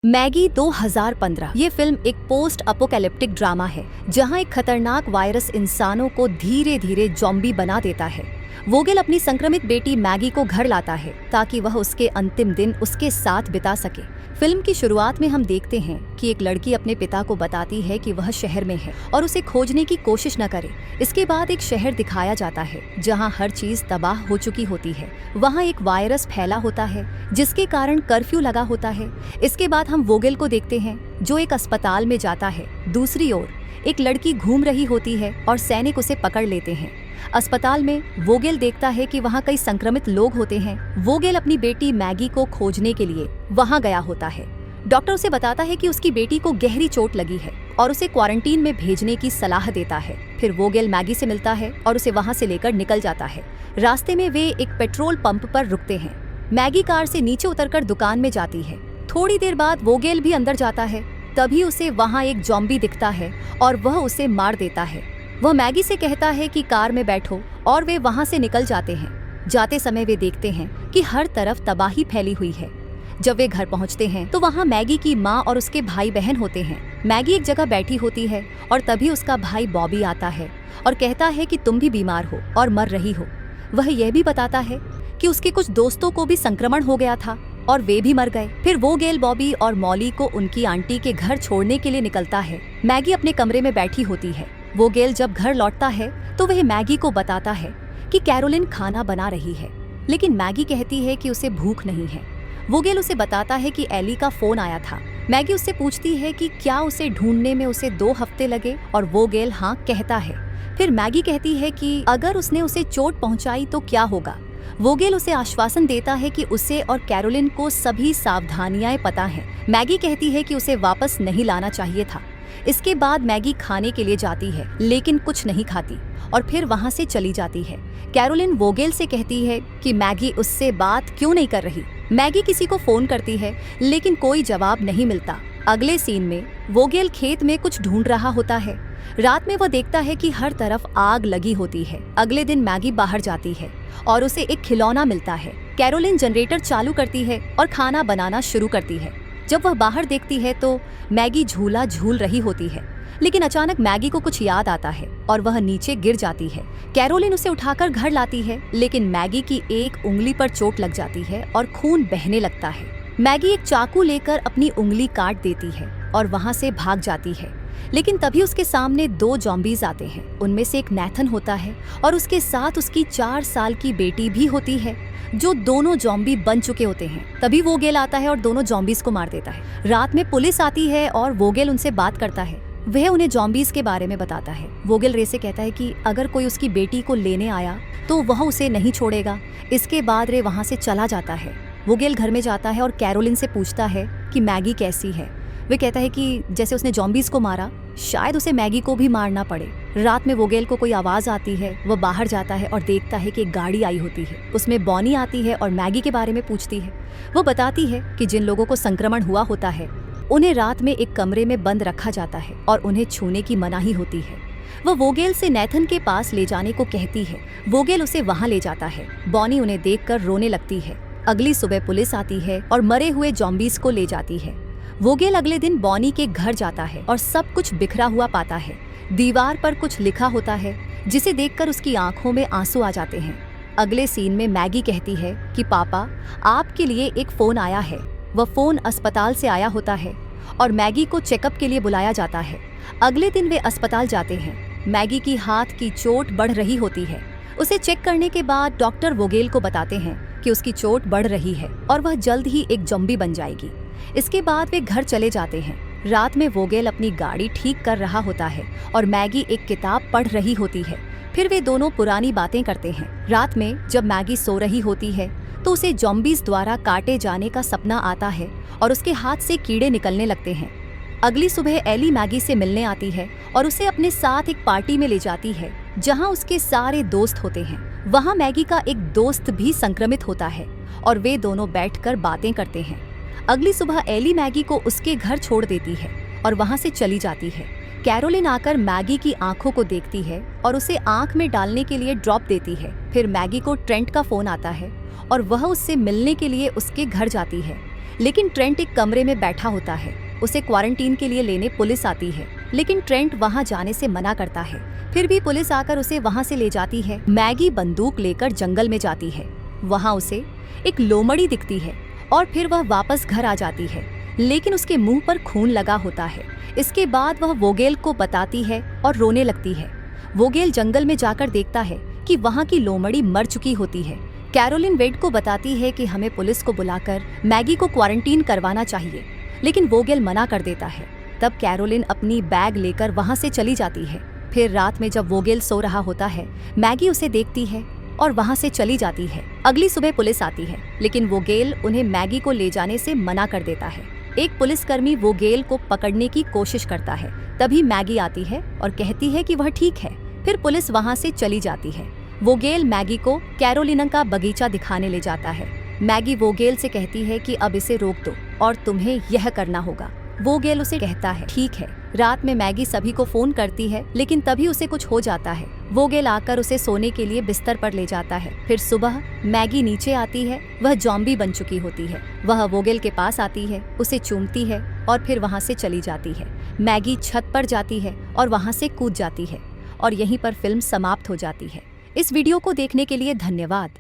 Maggi 2015 ये film एक post apocalyptic drama है जहां एक खतरनाक वायरस इंसानों को धीरे धीरे ज़ॉम्बी बना देता है। वोगेल अपनी संक्रमित बेटी मैगी को घर लाता है ताकि वह उसके अंतिम दिन उसके साथ बिता सके। फिल्म की शुरुआत में हम देखते हैं कि एक लड़की अपने पिता को बताती है कि वह शहर में है और उसे खोजने की कोशिश न करे। इसके बाद एक शहर दिखाया जाता है जहां हर चीज तबाह हो चुकी होती है। वहां एक वायरस फैला होता है जिसके कारण कर्फ्यू लगा होता है। इसके बाद हम वोगेल को देखते हैं जो एक अस्पताल में जाता है। दूसरी ओर एक लड़की घूम रही होती है और सैनिक उसे पकड़ लेते हैं। अस्पताल में वोगेल देखता है कि वहाँ कई संक्रमित लोग होते हैं। वोगेल अपनी बेटी मैगी को खोजने के लिए वहाँ गया होता है। डॉक्टर उसे बताता है कि उसकी बेटी को गहरी चोट लगी है और उसे क्वारंटीन में भेजने की सलाह देता है। फिर वोगेल मैगी से मिलता है और उसे वहाँ से लेकर निकल जाता है। रास्ते में वे एक पेट्रोल पंप पर रुकते हैं। मैगी कार से नीचे उतरकर दुकान में जाती है। थोड़ी देर बाद वोगेल भी अंदर जाता है। तभी उसे वहाँ एक ज़ॉम्बी दिखता है और वह उसे मार देता है। वह मैगी से कहता है कि कार में बैठो और वे वहाँ से निकल जाते हैं। जाते समय वे देखते हैं कि हर तरफ तबाही फैली हुई है। जब वे घर पहुँचते हैं तो वहाँ मैगी की माँ और उसके भाई बहन होते हैं। मैगी एक जगह बैठी होती है और तभी उसका भाई बॉबी आता है और कहता है कि तुम भी बीमार हो और मर रही हो। वह यह भी बताता है कि उसके कुछ दोस्तों को भी संक्रमण हो गया था और वे भी मर गए। फिर वोगेल बॉबी और मॉली को उनकी आंटी के घर छोड़ने के लिए निकलता है। मैगी अपने कमरे में बैठी होती है। वोगेल जब घर लौटता है तो वह मैगी को बताता है कि कैरोलिन खाना बना रही है, लेकिन मैगी कहती है कि उसे भूख नहीं है। वोगेल उसे बताता है कि एली का फोन आया था। मैगी उससे पूछती है कि क्या उसे ढूंढने में उसे 2 हफ्ते लगे और वोगेल हाँ कहता है। फिर मैगी कहती है कि अगर उसने उसे चोट पहुंचाई तो क्या होगा। वोगेल उसे आश्वासन देता है कि उसे और कैरोलिन को सभी सावधानियां पता हैं। मैगी कहती है कि उसे वापस नहीं लाना चाहिए था। इसके बाद मैगी खाने के लिए जाती है लेकिन कुछ नहीं खाती और फिर वहां से चली जाती है। कैरोलिन वोगेल से कहती है कि मैगी उससे बात क्यों नहीं कर रही। मैगी किसी को फोन करती है लेकिन कोई जवाब नहीं मिलता। अगले सीन में वोगेल खेत में कुछ ढूंढ रहा होता है। रात में वह देखता है कि हर तरफ आग लगी होती है। अगले दिन मैगी बाहर जाती है और उसे एक खिलौना मिलता है। कैरोलिन जनरेटर चालू करती है और खाना बनाना शुरू करती है। जब वह बाहर देखती है तो मैगी झूला झूल रही होती है, लेकिन अचानक मैगी को कुछ याद आता है और वह नीचे गिर जाती है। कैरोलिन उसे उठाकर घर लाती है लेकिन मैगी की एक उंगली पर चोट लग जाती है और खून बहने लगता है। मैगी एक चाकू लेकर अपनी उंगली काट देती है और वहां से भाग जाती है, लेकिन तभी उसके सामने 2 ज़ॉम्बीज आते हैं। उनमें से एक नैथन होता है और उसके साथ उसकी 4 साल की बेटी भी होती है जो दोनों ज़ॉम्बी बन चुके होते हैं। तभी वोगेल आता है और दोनों ज़ॉम्बीज को मार देता है। रात में पुलिस आती है और वोगेल उनसे बात करता है। वह उन्हें ज़ॉम्बीज के बारे में बताता है। वोगेल रे से कहता है कि अगर कोई उसकी बेटी को लेने आया तो वह उसे नहीं छोड़ेगा। इसके बाद रे वहाँ से चला जाता है। वोगेल घर में जाता है और कैरोलिन से पूछता है कि मैगी कैसी है। वे कहता है कि जैसे उसने ज़ॉम्बीज को मारा शायद उसे मैगी को भी मारना पड़े। रात में वोगेल को कोई आवाज आती है। वह बाहर जाता है और देखता है कि एक गाड़ी आई होती है। उसमें बॉनी आती है और मैगी के बारे में पूछती है। वो बताती है कि जिन लोगों को संक्रमण हुआ होता है उन्हें रात में एक कमरे में बंद रखा जाता है और उन्हें छूने की मनाही होती है। वह वोगेल से नैथन के पास ले जाने को कहती है। वोगेल उसे वहाँ ले जाता है। बॉनी उन्हें देखकर रोने लगती है। अगली सुबह पुलिस आती है और मरे हुए ज़ॉम्बीज को ले जाती है। वोगेल अगले दिन बॉनी के घर जाता है और सब कुछ बिखरा हुआ पाता है। दीवार पर कुछ लिखा होता है जिसे देखकर उसकी आंखों में आंसू आ जाते हैं। अगले सीन में मैगी कहती है कि पापा आपके लिए एक फोन आया है। वह फोन अस्पताल से आया होता है और मैगी को चेकअप के लिए बुलाया जाता है। अगले दिन वे अस्पताल जाते हैं। मैगी की हाथ की चोट बढ़ रही होती है। उसे चेक करने के बाद डॉक्टर वोगेल को बताते हैं कि उसकी चोट बढ़ रही है और वह जल्द ही एक ज़ॉम्बी बन जाएगी। इसके बाद वे घर चले जाते हैं। रात में वोगेल अपनी गाड़ी ठीक कर रहा होता है और मैगी एक किताब पढ़ रही होती है। फिर वे दोनों पुरानी बातें करते हैं। रात में जब मैगी सो रही होती है तो उसे ज़ॉम्बीज द्वारा काटे जाने का सपना आता है और उसके हाथ से कीड़े निकलने लगते हैं। अगली सुबह एली मैगी से मिलने आती है और उसे अपने साथ एक पार्टी में ले जाती है जहां उसके सारे दोस्त होते हैं। वहां मैगी का एक दोस्त भी संक्रमित होता है और वे दोनों बैठकर बातें करते हैं। अगली सुबह एली मैगी को उसके घर छोड़ देती है और वहां से चली जाती है। कैरोलिन आकर मैगी की आंखों को देखती है और उसे आंख में डालने के लिए ड्रॉप देती है। फिर मैगी को ट्रेंट का फोन आता है और वह उससे मिलने के लिए उसके घर जाती है। लेकिन ट्रेंट एक कमरे में बैठा होता है। उसे क्वारंटीन के लिए लेने पुलिस आती है, लेकिन ट्रेंट वहां जाने से मना करता है। फिर भी पुलिस आकर उसे वहां से ले जाती है। मैगी बंदूक लेकर जंगल में जाती है। वहां उसे एक लोमड़ी दिखती है और फिर वह वापस घर आ जाती है, लेकिन उसके मुंह पर खून लगा होता है। इसके बाद वह वोगेल को बताती है और रोने लगती है। वोगेल जंगल में जाकर देखता है कि वहां की लोमड़ी मर चुकी होती है। कैरोलिन वेड को बताती है कि हमें पुलिस को बुलाकर मैगी को क्वारंटीन करवाना चाहिए, लेकिन वोगेल मना कर देता है। तब कैरोलिन अपनी बैग लेकर वहां से चली जाती है। फिर रात में जब वोगेल सो रहा होता है, मैगी उसे देखती है और वहां से चली जाती है। अगली सुबह पुलिस आती है, लेकिन वोगेल उन्हें मैगी को ले जाने से मना कर देता है। एक पुलिसकर्मी वोगेल को पकड़ने की कोशिश करता है। तभी मैगी आती है और कहती है कि वह ठीक है। फिर पुलिस वहां से चली जाती है। वोगेल मैगी को कैरोलिना का बगीचा दिखाने ले जाता है। मैगी वोगेल से कहती है कि अब इसे रोक दो और तुम्हें यह करना होगा। वोगेल उसे कहता है ठीक है। रात में मैगी सभी को फोन करती है, लेकिन तभी उसे कुछ हो जाता है। वोगेल आकर उसे सोने के लिए बिस्तर पर ले जाता है। फिर सुबह मैगी नीचे आती है। वह जॉम्बी बन चुकी होती है। वह वोगेल के पास आती है, उसे चूमती है और फिर वहां से चली जाती है। मैगी छत पर जाती है और वहां से कूद जाती है और यहीं पर फिल्म समाप्त हो जाती है। इस वीडियो को देखने के लिए धन्यवाद।